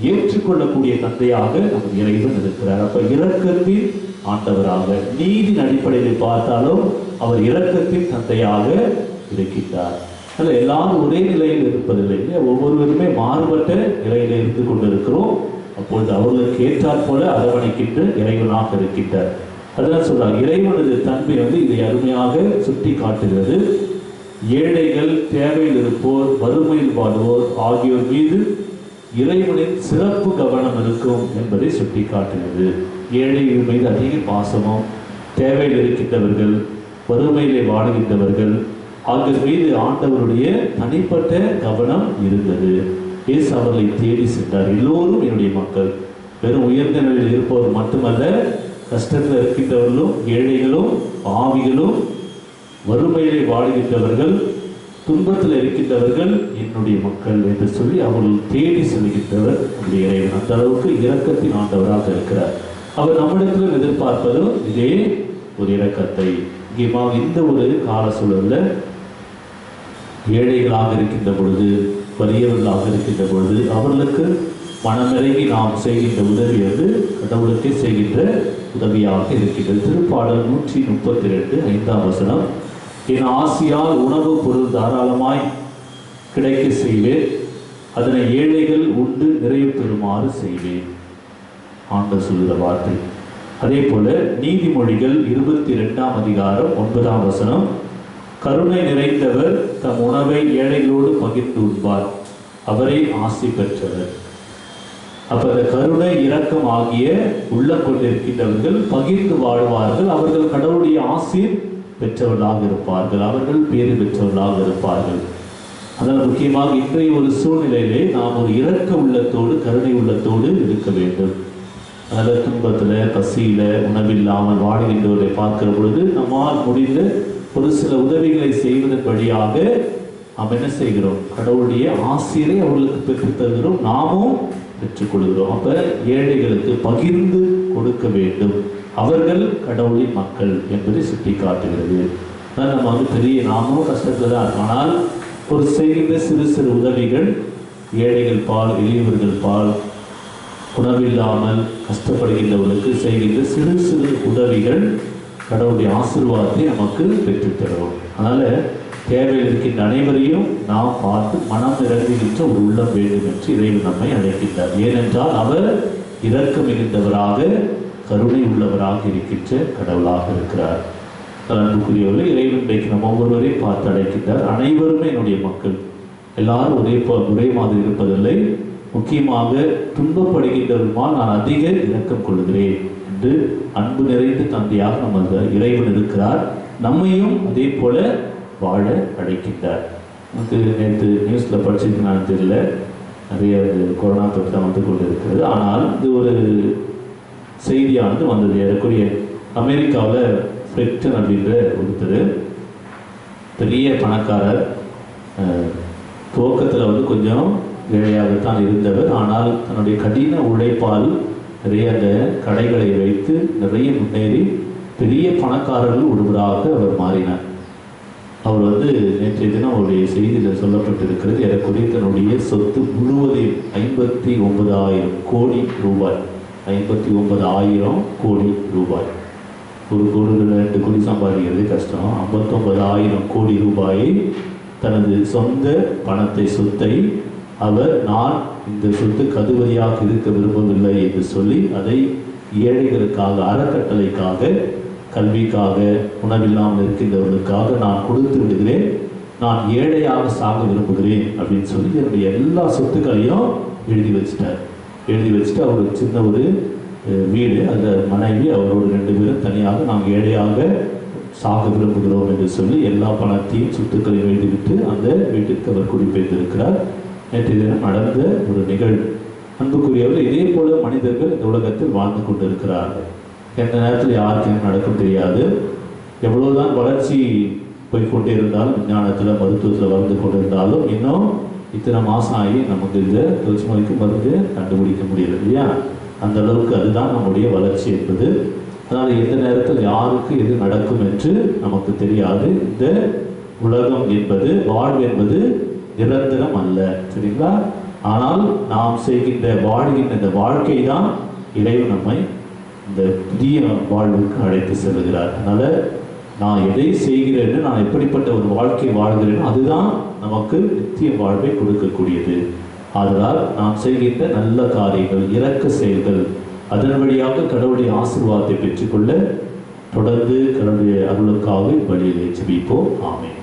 ஏற்றுக்கொள்ளக்கூடிய தந்தையாக நமது இறைவன் இருக்கிறார். அப்ப இரக்கத்தின் ஆண்டவராக, நீதியின் அடிப்படையில் பார்த்தாலும் அவர் இரக்கத்தின் தந்தையாக இருக்கின்றார். அதில் எல்லாரும் ஒரே நிலையில் இருப்பதில்லை, ஒவ்வொருவருமே மாறுபட்ட நிலையில் இருந்து கொண்டிருக்கிறோம். அப்பொழுது அவர்களுக்கு ஏற்றாற் போல அரவணைக்கின்ற இறைவனாக இருக்கின்றார். அதனால் சொல்றாங்க, இறைவனது தன்மை இதை அருமையாக சுட்டி காட்டுகிறது. ஏழைகள், தேவையில் இருப்போர், வறுமையில் வாடுவோர் ஆகியோர் மீது இறைவனின் சிறப்பு கவனம் இருக்கும் என்பதை சுட்டி காட்டுகிறது. ஏழைகள் மீது அதிக பாசமும், தேவையில் இருக்கின்றவர்கள், வறுமையிலே வாடுகின்றவர்கள் ஆகியோர் மீது ஆண்டவருடைய தனிப்பட்ட கவனம் இருந்தது. இயேசு அவர்களை தேடி சென்றார். எல்லோரும் என்னுடைய மக்கள். வெறும் உயர்ந்த நிலையில் இருப்பவர் மட்டுமல்ல, கஷ்டத்தில் இருக்கின்றவர்களும், ஏழைகளும், பாவிகளும், வறுமையிலே வாடுகின்றவர்கள், துன்பத்தில் இருக்கின்றவர்கள் என்னுடைய மக்கள் என்று சொல்லி அவர்கள் தேடி செல்கின்றவர் நம்முடைய இறைவன். அந்த அளவுக்கு இரக்கத்தின் ஆண்டவராக இருக்கிறார். அவர் நம்மிடத்திலும் எதிர்பார்ப்பதும் இதே ஒரு இரக்கத்தை. இந்த ஒரு கால சூழலில் ஏழைகளாக இருக்கின்ற பொழுது, வறியவர்களாக இருக்கின்ற பொழுது அவர்களுக்கு மனமிறங்கி நாம் செய்கின்ற உதவி கடவுளுக்கே செய்கின்ற உதவியாக இருக்கின்றது. திருப்பாடல் 132 5ஆம் வசனம், என் ஆசியால் உணவு பொருள் தாராளமாய் கிடைக்க செய்வேன், அதனை ஏழைகள் உண்டு நிறைவு பெறுமாறு செய்வேன். ஆண்டவர் சொல்கிற வார்த்தை. அதே போல நீதிமொழிகள் 22ஆம் அதிகாரம் 9ஆம் வசனம், கருணை நிறைந்தவர் தம் உணவை ஏழைகளோடு பகிர்ந்து உண்பார், அவரை ஆசி பெற்றவர். அப்ப அந்த கருணை, இரக்கம் ஆகிய உள்ளம் கொண்டிருக்கின்றவர்கள் பகிர்ந்து வாழ்வார்கள். அவர்கள் கடவுளுடைய ஆசி பெற்றவர்களாக இருப்பார்கள், அவர்கள் பேறு பெற்றவர்களாக இருப்பார்கள். அதனால் முக்கியமாக இன்றைய ஒரு சூழ்நிலையிலே நாம் ஒரு இரக்க உள்ளத்தோடு, கருணை உள்ளத்தோடு இருக்க வேண்டும். அதனால் துன்பத்தில், பசியில், உணவில்லாமல் வாடுகின்றவர்களை பார்க்கிற பொழுது நம்மால் முடிந்த ஒரு சில உதவிகளை செய்வதன் வழியாக நாம் என்ன செய்கிறோம்? கடவுளுடைய ஆசிரியரை அவர்களுக்கு பெற்றுத் தருகிறோம், நாமும் பெற்றுக்கொள்கிறோம். அப்போ ஏழைகளுக்கு பகிர்ந்து கொடுக்க வேண்டும். அவர்கள் கடவுளின் மக்கள் என்பதை சுட்டி காட்டுகிறது. அதனால் நம்ம பெரிய நாமும் கஷ்டத்தில் தான், ஆனால் ஒரு செய்கின்ற சிறு சிறு உதவிகள், ஏழைகள் பால், எளியவர்கள் பால், உணவில்லாமல் கஷ்டப்படுகின்றவர்களுக்கு செய்கின்ற சிறு சிறு உதவிகள் கடவுளுடைய ஆசீர்வாதத்தை நமக்கு பெற்றுத்தரும். அதனால் தேவையில் இருக்கின்ற அனைவரையும் நாம் பார்த்து மனம் இறங்குகின்ற ஒரு உள்ளம் வேண்டும் என்று இறைவன் நம்மை அழைக்கின்றார். ஏனென்றால் அவர் இரக்கம் மிகுந்தவராக, கருணை உள்ளவராக இருக்கின்ற கடவுளாக இருக்கிறார். அன்புக்குரியவர்கள், இறைவன் இன்றைக்கு நம்ம ஒவ்வொருவரையும் பார்த்து அழைக்கின்றார். அனைவருமே என்னுடைய மக்கள். எல்லாரும் ஒரே மாதிரி இருப்பதில்லை. முக்கியமாக துன்பப்படுகின்றவருமால் நான் அதிக இரக்கம் கொள்கிறேன் என்று அன்பு நிறைந்த தந்தையாக நமது இறைவன் இருக்கிறார். நம்மையும் அதே போல வாழ அழைக்கின்றார். நமக்கு நேற்று நியூஸில் படிச்சிருக்கு நான் தெரியல, நிறைய கொரோனா தொற்று வந்து கொண்டு இருக்கிறது. ஆனால் இது ஒரு செய்தியானது வந்தது. ஏறக்குரிய அமெரிக்காவில் ஃப்ரெக்டன் அப்படின்ற ஒருத்தர் பெரிய பணக்காரர், துவக்கத்தில் கொஞ்சம் ஏழையாகத்தான் இருந்தவர். ஆனால் தன்னுடைய கடின உழைப்பால் நிறைய அந்த கடைகளை வைத்து நிறைய முன்னேறி பெரிய பணக்காரர்கள் ஒருவராக அவர் மாறினார். அவர் நேற்றைய தினம் அவருடைய செய்தியில் சொல்லப்பட்டிருக்கிறது, ஏறக்குறைய தன்னுடைய சொத்து முழுவதையும் 59,000 கோடி ரூபாய், 59,000 கோடி ரூபாய். ஒரு கோடி 2 கோடி சம்பாதிக்கிறது கஷ்டம். 59,000 கோடி ரூபாயை தனது சொந்த பணத்தை, சொத்தை அவர், நான் இந்த சொத்துக்கு அதிபதியாக இருக்க விரும்பவில்லை என்று சொல்லி அதை ஏழைகளுக்காக, அறக்கட்டளைக்காக, கல்விக்காக, உணவில்லாமல் இருக்கின்றவர்களுக்காக நான் கொடுத்து விடுகிறேன், நான் ஏழையாக சாக விரும்புகிறேன் அப்படின்னு சொல்லி என்னுடைய எல்லா சொத்துக்களையும் எழுதி வச்சுட்டார். எழுதி வச்சுட்டு அவருக்கு சின்ன ஒரு வீடு, அந்த மனைவி, அவரோடு 2 பேரும் தனியாக நாங்கள் ஏழையாக சாக விரும்புகிறோம் என்று சொல்லி எல்லா பணத்தையும் சொத்துக்களையும் எழுதிவிட்டு அந்த வீட்டிற்கு அவர் குடிபெயர்ந்திருக்கிறார். நேற்றைய தினம் நடந்த ஒரு நிகழ்வு. அன்புக்குரியவர்கள், இதே போல மனிதர்கள் இந்த உலகத்தில் வாழ்ந்து கொண்டிருக்கிறார்கள். எந்த நேரத்தில் யாருக்கு என்ன நடக்கும் தெரியாது. எவ்வளவுதான் வளர்ச்சி போய்கொண்டே இருந்தாலும், விஞ்ஞானத்தில், மருத்துவத்தில் வளர்ந்து கொண்டிருந்தாலும், இன்னும் இத்தனை மாதம் ஆகி நமக்கு இந்த தொழிற்சிக்கு மருந்து கண்டுபிடிக்க முடியல இல்லையா? அந்த அளவுக்கு அதுதான் நம்முடைய வளர்ச்சி என்பது. அதனால் எந்த நேரத்தில் யாருக்கு எது நடக்கும் என்று நமக்கு தெரியாது. இந்த உலகம் என்பது, வாழ்வு என்பது நிரந்தரம் அல்ல, சரிங்களா? ஆனால் நாம் செய்கின்ற, வாழ்கின்ற இந்த வாழ்க்கை தான் இறைவன் நம்மை இந்த புதிய வாழ்வுக்கு அழைத்து செல்கிறார். அதனால் நான் எதை செய்கிறேன்னு, நான் எப்படிப்பட்ட ஒரு வாழ்க்கை வாழ்கிறேனோ அதுதான் நமக்கு நித்திய வாழ்வை கொடுக்கக்கூடியது. அதனால் நாம் செய்கின்ற நல்ல காரியங்கள், இரக்க செயல்கள், அதன் வழியாக கடவுளுடைய ஆசீர்வாதத்தை பெற்றுக்கொள்ள தொடர்ந்து கடவுளுடைய அருளுக்காக வழியிலே ஜெபிப்போம். ஆமென்.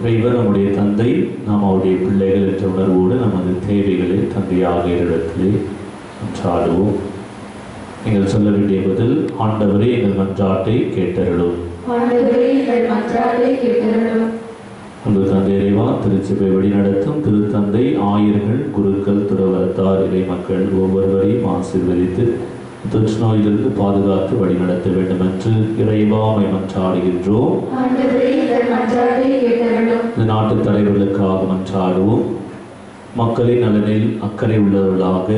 இறைவன் நம்முடைய தந்தை, நாம் அவருடைய பிள்ளைகள் என்ற உணர்வோடு நமது தேவைகளை தந்தையாக இடத்திலே மன்றாடுவோம். நீங்கள் சொல்ல வேண்டிய பதில், ஆண்டவரே எங்கள் மன்றாட்டை கேட்டருளும். அன்பு தந்தை இறைவா, திருச்சபை வழிநடத்தும் திருத்தந்தை, ஆயர்கள், குருக்கள், துறவரத்தார், இறை மக்கள் ஒவ்வொருவரையும் ஆசீர்வதித்து தொற்று நோயிலிருந்து பாதுகாத்து வழிநடத்த வேண்டும் என்று இறைவாமை மன்றாடுகின்றோம். இந்த நாட்டு தலைவர்களுக்காக மன்றாடுவோம். மக்களின் நலனில் அக்கறை உள்ளவர்களாக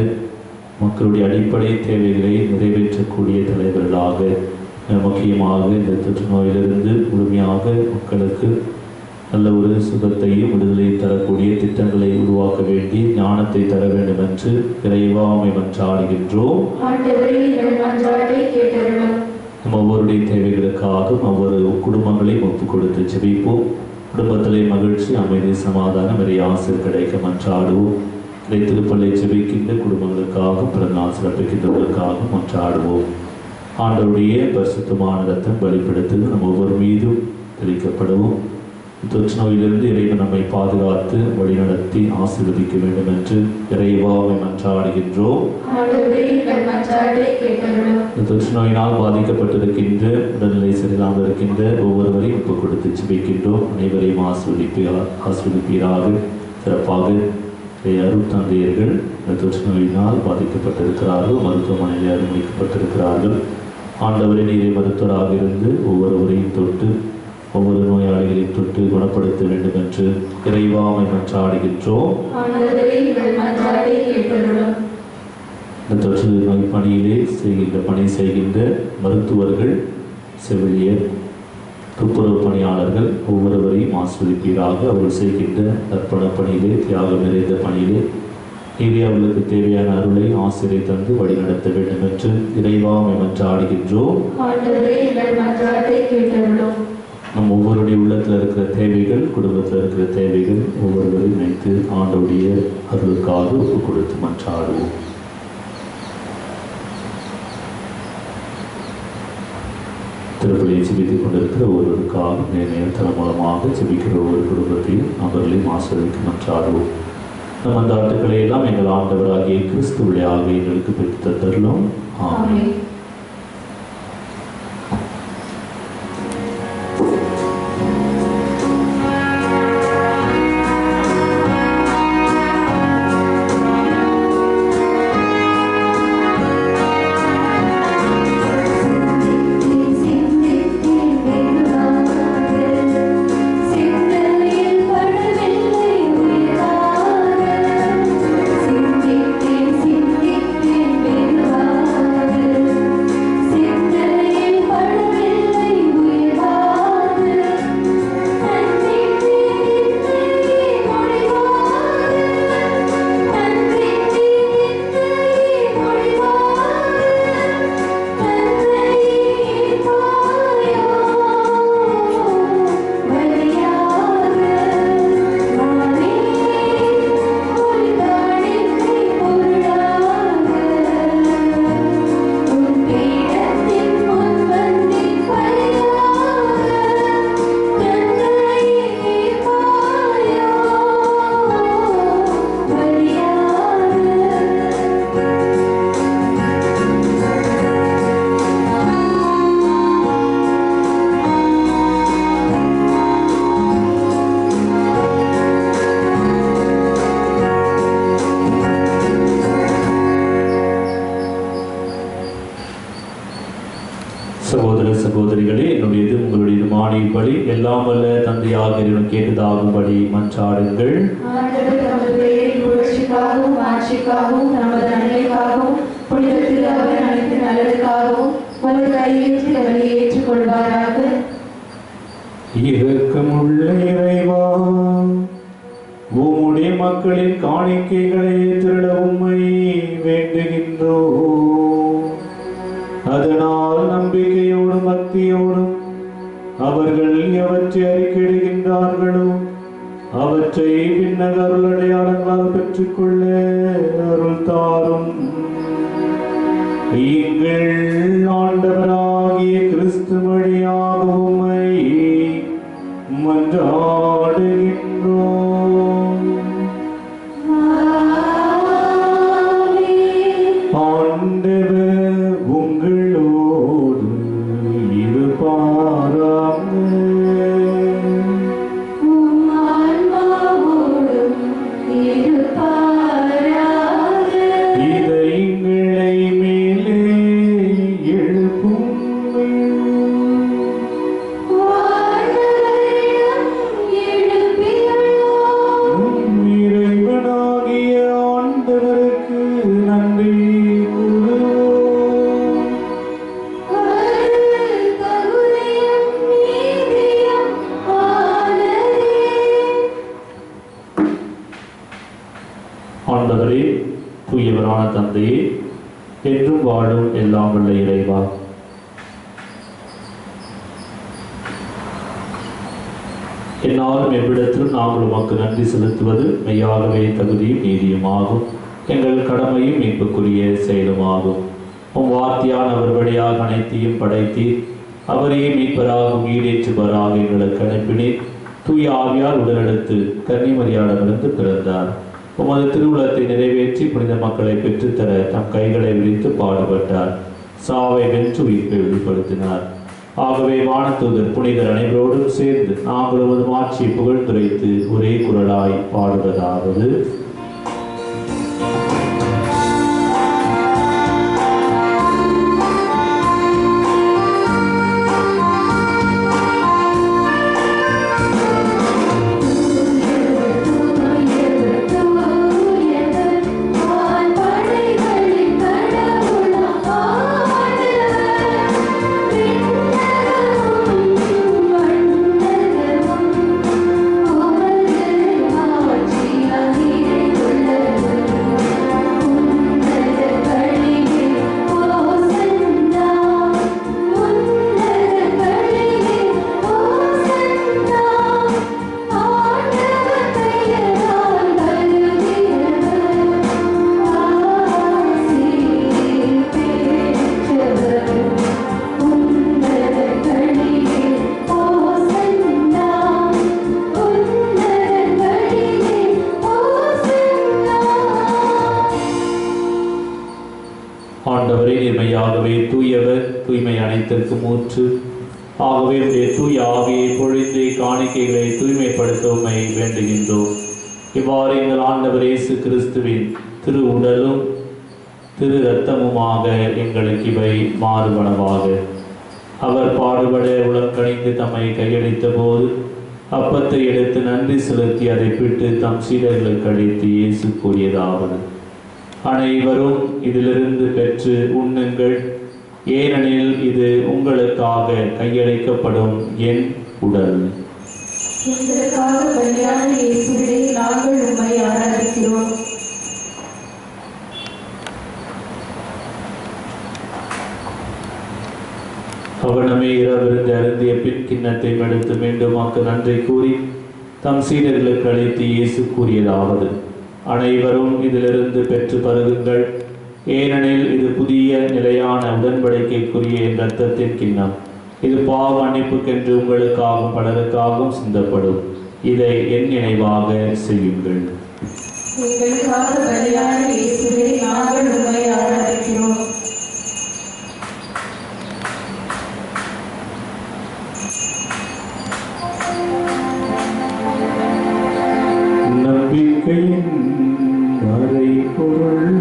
மக்களுடைய அடிப்படை தேவைகளை நிறைவேற்றக்கூடிய தலைவர்களாக, முக்கியமாக இந்த தொற்று நோயிலிருந்து முழுமையாக மக்களுக்கு நல்ல ஒரு சுகத்தையும் விடுதலை தரக்கூடிய திட்டங்களை உருவாக்க வேண்டி ஞானத்தை தர வேண்டும் என்று இறைவாமை மன்றாடுகின்றோம். நம்ம ஒவ்வொருடைய தேவைகளுக்காகவும் ஒவ்வொரு குடும்பங்களையும் ஒப்புக் கொடுத்து ஜெபிப்போம். குடும்பத்திலே மகிழ்ச்சி, அமைதி, சமாதானம், நிறைய ஆசிர் கிடைக்க மன்றாடுவோம். இறை திருப்பலை ஜெபிக்கின்ற குடும்பங்களுக்காகவும் பிறநாள் சிறப்பிக்கின்றவர்களுக்காகவும் மன்றாடுவோம். ஆண்டவருடைய பரிசுத்தமான இரத்தம் வெளிப்படுத்தி நம்ம ஒவ்வொரு மீதும் தெளிக்கப்படுவோம். தொற்று நோயிலிருந்து இறைவன் நம்மை பாதுகாத்து வழிநடத்தி ஆசீர்வதிக்க வேண்டும் என்று இறைவாவை மன்றாடுகின்றோம். தொற்று நோயினால் பாதிக்கப்பட்டிருக்கின்ற, உடல்நிலை சரியில்லாமல் இருக்கின்ற ஒவ்வொருவரையும் ஒப்புக் கொடுத்து ஜெபிக்கின்றோம். அனைவரையும் ஆசீர்வதிப்பீராக. சிறப்பாக அருள் தந்தையர்கள் இந்த தொற்று நோயினால் பாதிக்கப்பட்டிருக்கிறார்கள், மருத்துவமனையில் அனுமதிக்கப்பட்டிருக்கிறார்கள். ஆண்டவரின் நீரை மருத்துவராக இருந்து ஒவ்வொருவரையும் தொட்டு ஒவ்வொரு நோயாளிகளையும் தொட்டு குணப்படுத்த வேண்டும் என்று இறைவாமை மன்றாடுகின்றோம். இந்த தொற்று நோய் பணியிலே பணி செய்கின்ற மருத்துவர்கள், செவிலியர், துப்புரவு பணியாளர்கள் ஒவ்வொருவரையும் ஆஸ்வதிப்பீராக. அவர்கள் செய்கின்ற அர்ப்பண பணியிலே, தியாகம் நிறைந்த பணியிலே நீரே அவர்களுக்கு தேவையான அருளை ஆசிரியை தந்து வழிநடத்த வேண்டும் என்று இறைவாமை மன்றாடுகின்றோம். நம் ஒவ்வொருடைய உள்ளத்தில் இருக்கிற தேவைகள், குடும்பத்தில் இருக்கிற தேவைகள் ஒவ்வொருவரையும் நினைத்து ஆண்டவுடைய அருளுக்காக ஒப்புக் கொடுத்து மன்றாடுவோம். திருப்பலியை ஜெபித்துக் கொண்டிருக்கிற ஒருவருக்காக நேர்த்தலம் மூலமாக ஜெபிக்கிற ஒவ்வொரு குடும்பத்தையும் அவர்களையும் ஆசீர்வதிக்க மன்றாடுவோம். நம் அந்த ஆட்டுக்களை எல்லாம் எங்கள் ஆண்டவராகிய கிறிஸ்து வழியாக எங்களுக்கு பெற்று தருளும். ஆமென். சகோதர சகோதரிகளே, என்னுடையது உங்களுடைய மானியப்படி எல்லாம் வல்ல தந்தையாக இறைவன் கேட்டதாகும்படி மன்றாடுங்கள். இரக்கமுள்ள இறைவா, உம்முடைய மக்களின் காணிக்கைகளை திருட உம்மை வேண்டுகின்றோம். அதனால் நம்பிக்கையோடும் பக்தியோடும் அவர்கள் எவற்றை அறிக்கையிடுகின்றார்களோ அவற்றை விண்ணக அருள் அடையாளங்களால் பெற்றுக்கொள்ள அருள் தாரும். எங்கள் ஆண்டவராகிய கிறிஸ்து வழியாக உம்மை மன்றாடுகின்றோம். ஆண்டவர் உங்களோடு இருப்பாராக. இதயங்களை மேலே எழுப்புங்கள். எழுப்பியுள்ளோம். நிறைவான தந்தையே, என்றும் வாழும் எல்லாம் வல்ல இறைவா, என்னாலும் எவ்விடத்திலும் நாங்கள் உமக்கு நன்றி செலுத்துவது மெய்யாகவே தகுதியும் நீதியுமாகும், எங்கள் கடமையும் மீட்புக்குரிய செயலுமாகும். உம் வார்த்தையான அவர் வழியாக அனைத்தையும் படைத்தீர், அவரையே மீட்பராகவும் ஈடேற்றுவராக எங்களுக்கு அனுப்பினீர். தூய ஆவியால் உடலெடுத்து கன்னிமரியாடமிருந்து பிறந்தார். உமது திருவுளத்தை நிறைவேற்றி புனித மக்களை பெற்றுத்தர தம் கைகளை விரித்து பாடுபட்டார். சாவை வென்று உயிர்ப்பை வெளிப்படுத்தினார். ஆகவே வானதூதர் புனிதர் அனைவரோடும் சேர்ந்து நாங்கள் உமது மாட்சியை புகழ்ந்துரைத்து ஒரே குரலாய் பாடுவதாவது: தூயவர், தூய்மை அனைத்திற்கும் ஊற்று. ஆகவே உடைய தூய ஆவியை பொழிந்து காணிக்கைகளை தூய்மைப்படுத்த உம்மை வேண்டுகின்றோம். இவ்வாறு எங்கள் ஆண்டவர் இயேசு கிறிஸ்துவின் திரு உடலும் திரு இரத்தமுமாக எங்களுக்கு இவை மாறுபனவாக. அவர் பாடுபட உலக்கணிந்து தம்மை கையளித்த போது அப்பத்தை எடுத்து நன்றி செலுத்தி அதை பிட்டு தம் சீடர்களுக்கு அளித்து இயேசு கூறியதாவது: அனைவரும் இதிலிருந்து பெற்று உண்ணுங்கள், ஏனெனில் இது உங்களுக்காக கையளிக்கப்படும் என் உடல். எங்களுக்காக பலியான இயேசுவே, நாங்கள் உம்மை ஆராதிக்கிறோம். அவனமே இரவிருந்து அருந்திய பின் கிண்ணத்தை எடுத்து மீண்டும் நன்றி கூறி தம் சீடர்களுக்கு அளித்து இயேசு கூறியதாவது: அனைவரும் இதிலிருந்து பெற்று பருகுங்கள், ஏனெனில் இது புதிய நிலையான உடன்படிக்கைக்குரிய என் இரத்தத்தின் கிண்ணம். இது பாவ மன்னிப்புக்கென்று உங்களுக்காகவும் பலருக்காகவும் சிந்தப்படும். இதை என் நினைவாக செய்யுங்கள். எங்களுக்காக பலியான இயேசுவே, நாங்கள் உம்மை ஆராதிக்கிறோம். நம்பிக்கையின் மறைபொருள்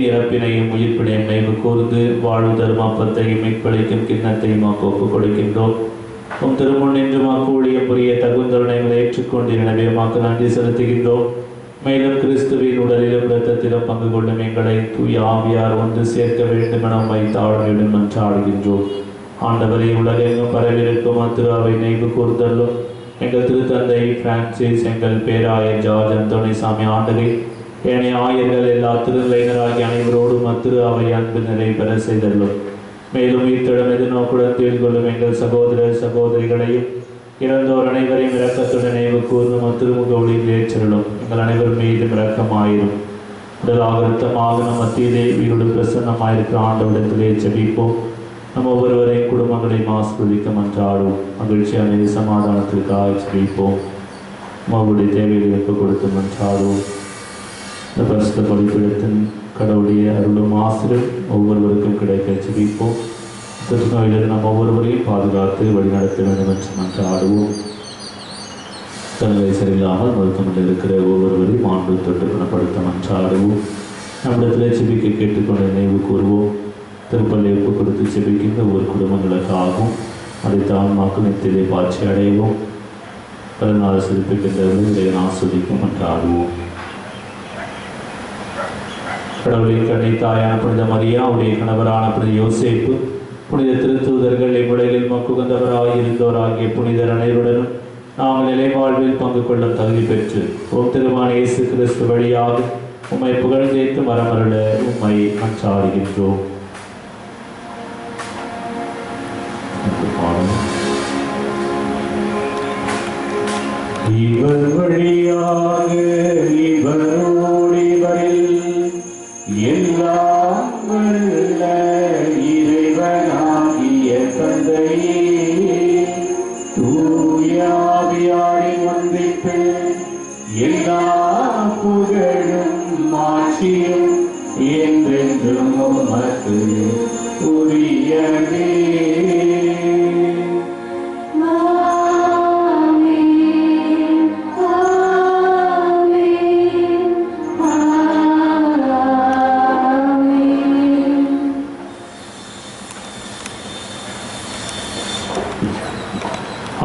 இறப்பினையும் உயிர்ப்பினையும் நினைவு கூர்ந்து வாழ்வு தரும் அப்பத்தையும் மீட்பளிக்கும் கிண்ணத்தையும் ஒப்புக் கொடுக்கின்றோம். உம் திருமுன் நின்று ஊழியம் புரிய தகுந்தவர்களை ஏற்றுக்கொண்டு எனவே உமக்கு நன்றி செலுத்துகின்றோம். மேலும் கிறிஸ்துவின் உடலிலும் இரத்தத்திலும் பங்கு கொள்ளும் எங்களை தூய ஆவியார் ஒன்று சேர்க்க வேண்டும் என உம்மை தாழ்மையுடன் மன்றாடுகின்றோம். ஆண்டவரை உலகெங்கும் பரவிருக்கும் திருவை நினைவு கூர்ந்தல்லும் எங்கள் திருத்தந்தை பிரான்சிஸ், எங்கள் பேராயர் ஜார்ஜ் அந்தோணி சாமி ஆண்டகை, ஏனைய ஆயர்கள் எல்லா திருநிலையினராகி அனைவரோடும் அத்திரு அவை அன்பு நிலை பெற செய்தல்லும். மேலும் ஈர்த்திடம் எதிர்நோக்குடன் தீர்கொள்ளும் எங்கள் சகோதரர் சகோதரிகளையும் இறந்தோர் அனைவரையும் இரக்கத்துடன் நினைவு கூர்ந்தும் திருமுக ஒளியில் ஏற்றலும். எங்கள் அனைவர் மீதும் இரக்கமாயிரும். உடலாக இரத்தமாக நம் மத்தியிலே வீரோடு பிரசன்னமாயிருக்கிற ஆண்டவிடத்திலே ஜெபிப்போம். நம்ம ஒவ்வொருவரையும் குடும்பங்களையும் ஆஸ்வதிக்க மன்றாடுவோம். மகிழ்ச்சியான சமாதானத்திற்காக ஜெபிப்போம். அவருடைய தேவைகளுக்கு கொடுத்து மன்றாடுவோம். இந்த பரிசுத்த பலிபீடத்தின் கடவுளுடைய அருளும் ஆசிரியர் ஒவ்வொருவருக்கும் கிடைக்க ஜெபிப்போம். திருநோயிலிருந்து நம்ம ஒவ்வொருவரையும் பாதுகாத்து வழிநடத்த வேண்டும் என்று மன்றாடுவோம். தன்னிலை சரியில்லாமல் மருத்துவமனையில் இருக்கிற ஒவ்வொருவரையும் ஆண்டு தொட்டு குணப்படுத்த மன்றாடுவோம். நம்மிடத்தில் ஜெபிக்க கேட்டுக்கொண்ட நினைவு கூறுவோம். திருப்பள்ளி ஒப்பு கொடுத்து ஜெபிக்கின்ற ஒவ்வொரு குடும்பங்களுக்காகவும் அதைத்தான் மக்களிடத்திலே பாய்ச்சி அடையவும் பதினாறு சிறப்பிக்கின்றவர்களை ஆஸ்வதிக்கும் என்று ஆடுவோம். கடவுளின் கண்ணை தாயான புனித மரியா, அவருடைய கணவரான புனித யோசேப்பு, புனித திருத்தூதர்கள், இவ்வுலகில் மக்குகந்தவராக இருந்தோராகிய புனிதர் அனைவருடனும் நாங்கள் நிலைவாழ்வில் பங்கு கொள்ளும் தகுதி பெற்று திருமான இயேசு கிறிஸ்து வழியாக உம்மை புகழ்ந்தேத்து மரமருள உம்மை மன்றாடுகின்றோம். இவர் வழியாக இவரோடு இவரில் எல்லாம் வல்ல இறைவனாகிய தந்தையே, தூய ஆவியாரின் ஒன்றிப்பில் எல்லா புகழும் மாட்சியும் என்றென்றும் உமக்கு உரியதே.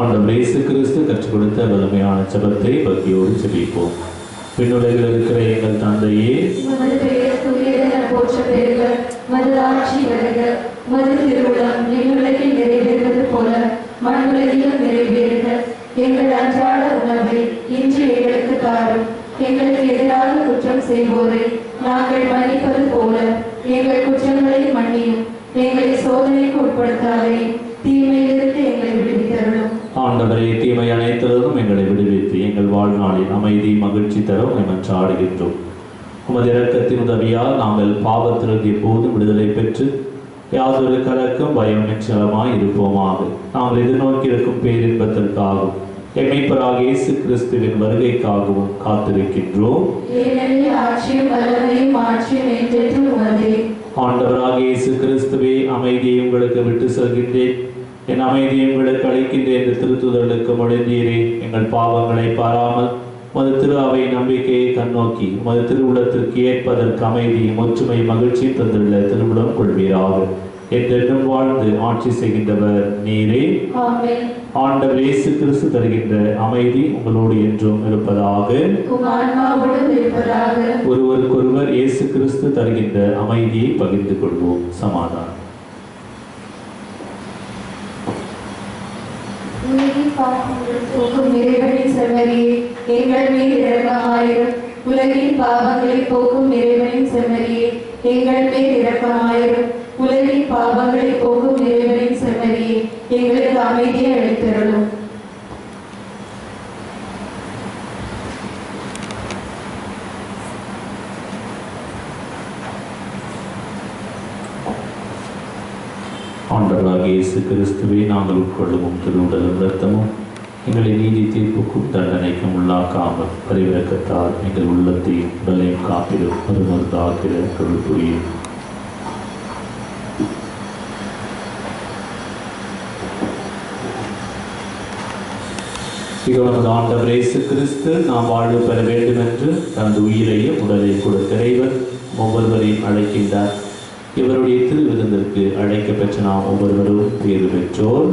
ஆண்டவர் இயேசு கிறிஸ்து கற்றுக் கொடுத்த வலிமையான ஜெபத்தை பக்தியோடு ஜெபிப்போம். விண்ணுலகில் இருக்கிற எங்கள் தந்தையே, உமது பெயர் தூயதென போற்ற பெறுக. உமது ஆட்சி வருக. உமது திருவுளம் விண்ணுலகில் நிறைவேறுவது போல மண்ணுலகிலும் நிறைவேறுக. எங்கள் அன்றாட உணவை இன்று எங்களுக்கு தாரும். எங்களுக்கு எதிராக குற்றம் செய்வோரை நாங்கள் மன்னிப்பது போல எங்கள் குற்றங்களை மன்னியும். எங்களை சோதனைக்கு உட்படுத்தாதே, தீமையிலிருந்து எங்களை விடுவித்தருளும். ஆண்டவரே, தீமை அனைத்திலும் எங்களை விடுவித்து எங்கள் வாழ்நாளில் அமைதி மகிழ்ச்சி தர உம்மை மன்றாடுகின்றோம். உமது இரக்கத்தின் உதவியால் நாங்கள் பாவத்திலிருந்து எப்போதும் விடுதலை பெற்று யாதொரு கலக்கும் பயமின்றமாய் இருப்போமாக. நாங்கள் எதிர்நோக்கி இருக்கும் பேரின்பத்திற்காகவும் எம்மைப்பராக இயேசு கிறிஸ்துவின் வருகைக்காகவும் காத்திருக்கின்றோம். ஏனெனில் ஆட்சியும் வல்லமையும் மாட்சியும் என்றென்றும் உமதே. ஆண்டவராக இயேசு கிறிஸ்துவே, அமைதியை உங்களுக்கு விட்டு செல்கின்றேன், என் அமைதியை உங்களுக்கு அளிக்கின்றேன் என்று திருத்துதலுக்கு மொழிந்தீரே. எங்கள் பாவங்களை பாராமல் உமது திரு அவை நம்பிக்கையை கண்ணோக்கி உமது திருவுளத்திற்கு ஏற்பதற்கு அமைதியும் ஒற்றுமை மகிழ்ச்சியும் தந்துள்ள திருவுளம் கொள்வீராக. என்றென்றும் வாழ்ந்து ஆட்சி செய்கின்றவர் நீரே. ஆமென். ஆண்டவர் இயேசு கிறிஸ்து தருகின்ற அமைதி உங்களோடு என்றும் இருப்பதாக. உம் ஆன்மாவோடும் இருப்பதாக. ஒருவருக்கொருவர் இயேசு கிறிஸ்து தருகின்ற அமைதியை பகிர்ந்து கொள்வோம். சமாதானம். உலகின் பாவங்களை போக்கும் இறைவனின் செம்மறியே, எங்கள் மேல் இரக்கமாயிரும். உலகின் பாவங்களை போக்கும் இறைவனின் செம்மறியே, எங்கள் மேல் இரக்கமாயிரும். உலகின் பாவங்களை போக்கும் இறைவனின் செம்மறியே, எங்களுக்கு அமைதியை அளித்தருளும். ஆண்டவராகிய இயேசு கிறிஸ்துவை நாங்கள் உட்கொள்ளும் திருவுடலும் இரத்தமும் எங்களை நீதி தீர்ப்புக்கும் தண்டனைக்கும் உள்ளாக்காமல் பரிவிரக்கத்தால் எங்கள் உள்ளத்தையும் உடலையும் காப்பிடும் மறுமருந்தாகிற அருள் புரியும். நமது ஆண்டவர் இயேசு கிறிஸ்து நாம் வாழ்வு பெற வேண்டும் என்று தனது உயிரையும் உடலையும் கொடுத்த இறைவன் ஒவ்வொருவரையும் அழைக்கின்றார். இவருடைய திருவிருந்திற்கு அழைக்கப்பெற்ற நாம் ஒவ்வொருவரும் பேறு பெற்றோர்.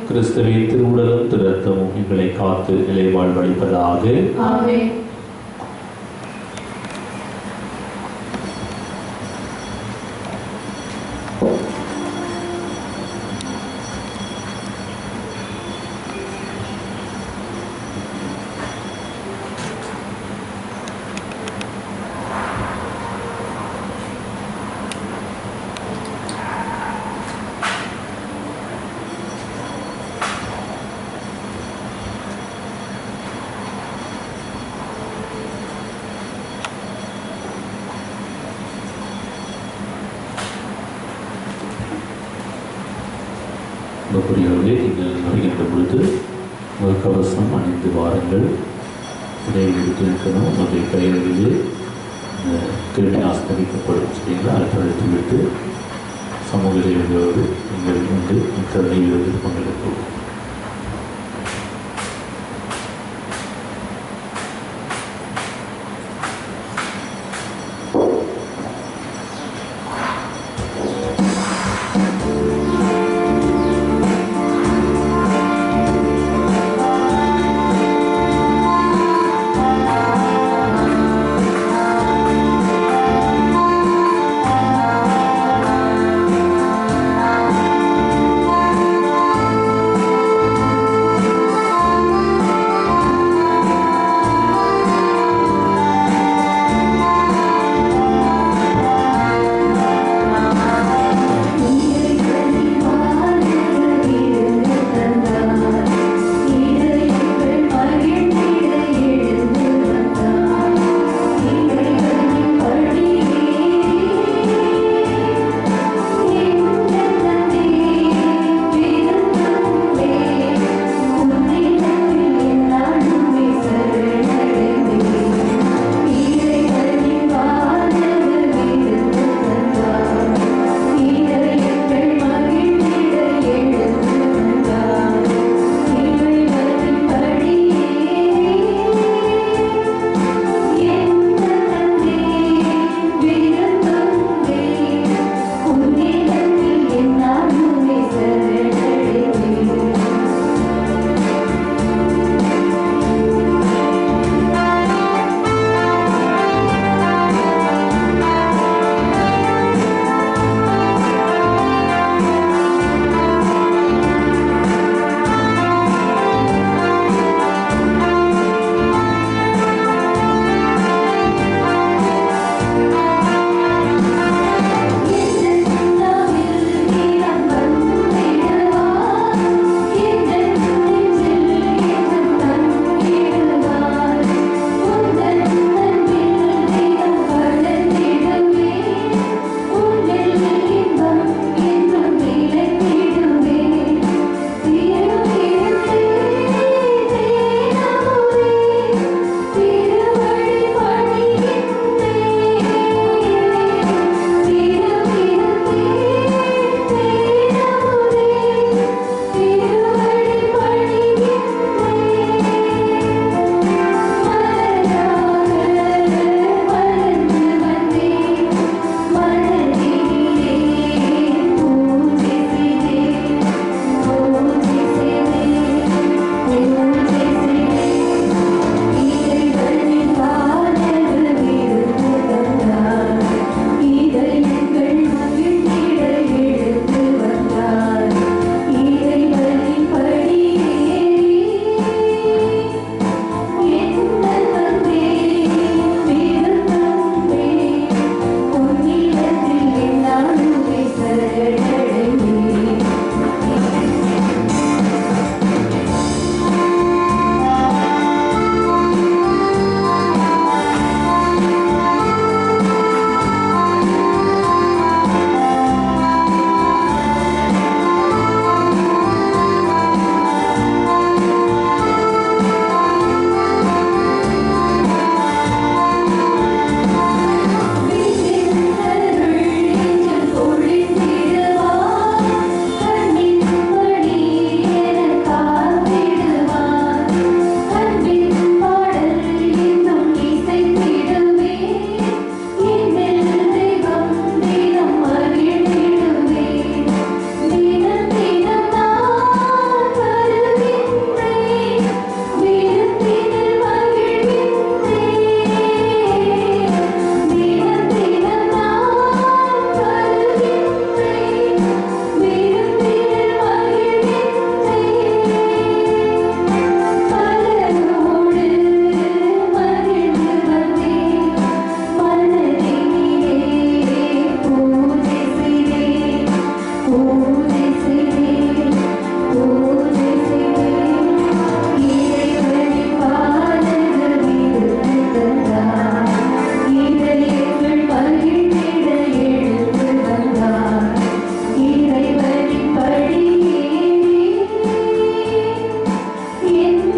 கிறிஸ்துவின் திருவுடலும் திருரத்தமும் எங்களை காத்து நிலை வாழ்வளிப்பதாக. ஆமென். புரியவர்களே, நீங்கள் வருகின்ற பொழுது முகக்கவசம் அணிந்து வாருங்கள். இடையில் இருக்கணும். உங்களுடைய கைகளிலே கிருமி ஆஸ்தரிக்கப்படும் சரிங்களா? அதை விட்டு சமூக இடைவெளியோடு நீங்கள் வந்து கருணை விருதில் பங்கெடுப்போம்.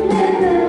உன்னத